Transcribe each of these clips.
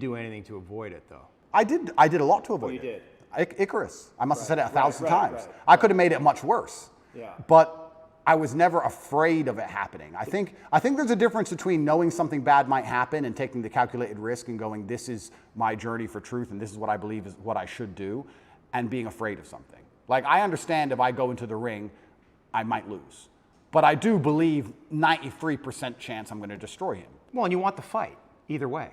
Do anything to avoid it, though. I did a lot to avoid you it. did. Icarus. I must have said it 1,000 times. Right. I could have made it much worse. Yeah. But I was never afraid of it happening. I think there's a difference between knowing something bad might happen and taking the calculated risk and going, this is my journey for truth and this is what I believe is what I should do, and being afraid of something. Like, I understand if I go into the ring, I might lose. But I do believe 93% chance I'm going to destroy him. Well, and you want the fight, either way.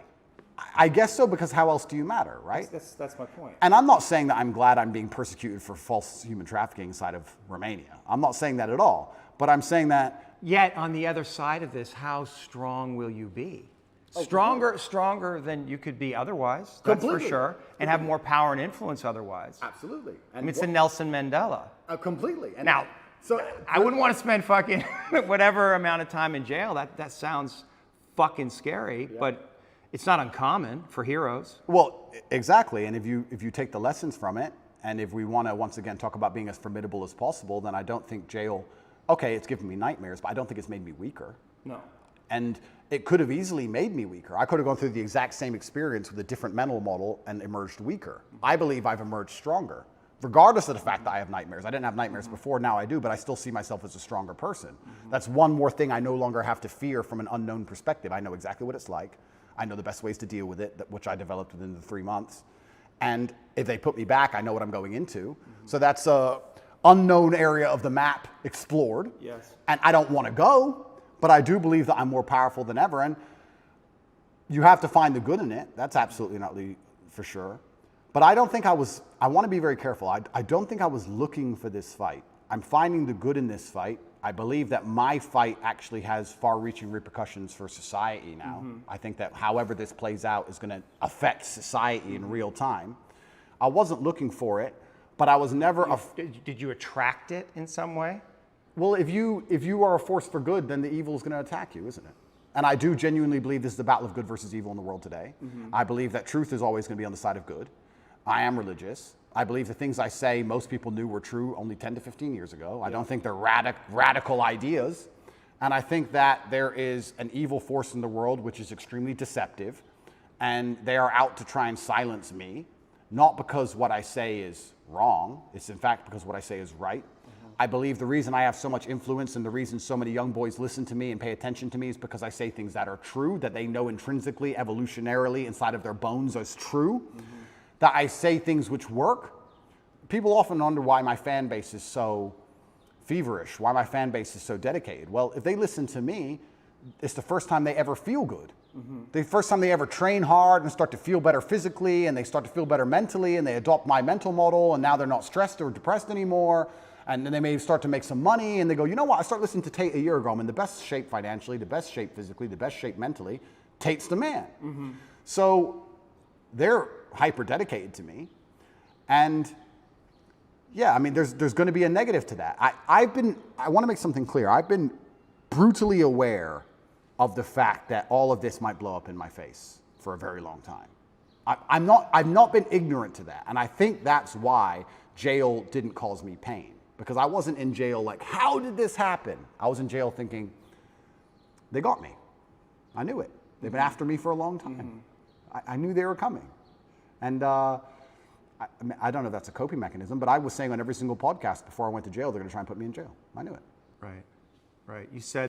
I guess so, because how else do you matter, right? That's my point. And I'm not saying that I'm glad I'm being persecuted for false human trafficking inside of Romania. I'm not saying that at all. But I'm saying that... Yet, on the other side of this, how strong will you be? Stronger than you could be otherwise, that's for sure, and have more power and influence otherwise. Absolutely. I mean, it's a Nelson Mandela. Completely. And Now, so I wouldn't want to spend fucking whatever amount of time in jail. That sounds fucking scary, but it's not uncommon for heroes. Well, exactly. And if you take the lessons from it, and if we want to once again talk about being as formidable as possible, then I don't think jail, okay, it's given me nightmares, but I don't think it's made me weaker. No. And it could have easily made me weaker. I could have gone through the exact same experience with a different mental model and emerged weaker. I believe I've emerged stronger, regardless of the fact that I have nightmares. I didn't have nightmares before, now I do, but I still see myself as a stronger person. That's one more thing I no longer have to fear from an unknown perspective. I know exactly what it's like. I know the best ways to deal with it, which I developed within the 3 months. And if they put me back, I know what I'm going into. So that's a unknown area of the map explored. Yes. And I don't want to go, but I do believe that I'm more powerful than ever. And you have to find the good in it. That's absolutely not for sure. But I don't think I want to be very careful. I don't think I was looking for this fight. I'm finding the good in this fight. I believe that my fight actually has far-reaching repercussions for society now. I think that however this plays out is going to affect society in real time. I wasn't looking for it, but I was never... Did you attract it in some way? Well, if you are a force for good, then the evil is going to attack you, isn't it? And I do genuinely believe this is the battle of good versus evil in the world today. I believe that truth is always going to be on the side of good. I am religious. I believe the things I say most people knew were true only 10 to 15 years ago. I don't think they're radical ideas. And I think that there is an evil force in the world which is extremely deceptive. And they are out to try and silence me, not because what I say is wrong. It's in fact because what I say is right. I believe the reason I have so much influence and the reason so many young boys listen to me and pay attention to me is because I say things that are true, that they know intrinsically, evolutionarily, inside of their bones as true. That I say things which work. People often wonder why my fan base is so feverish, why my fan base is so dedicated. Well, if they listen to me, it's the first time they ever feel good. The first time they ever train hard and start to feel better physically, and they start to feel better mentally, and they adopt my mental model, and now they're not stressed or depressed anymore, and then they may start to make some money, and they go, you know what, I started listening to Tate a year ago. I'm in the best shape financially, the best shape physically, the best shape mentally. Tate's the man. So they're hyper dedicated to me. And yeah, I mean, there's going to be a negative to that. I want to make something clear. I've been brutally aware of the fact that all of this might blow up in my face for a very long time. I've not been ignorant to that. And I think that's why jail didn't cause me pain, because I wasn't in jail like, how did this happen? I was in jail thinking, they got me. I knew it. They've been after me for a long time. I knew they were coming. And I don't know if that's a coping mechanism, but I was saying on every single podcast before I went to jail, they're going to try and put me in jail. I knew it. Right. You said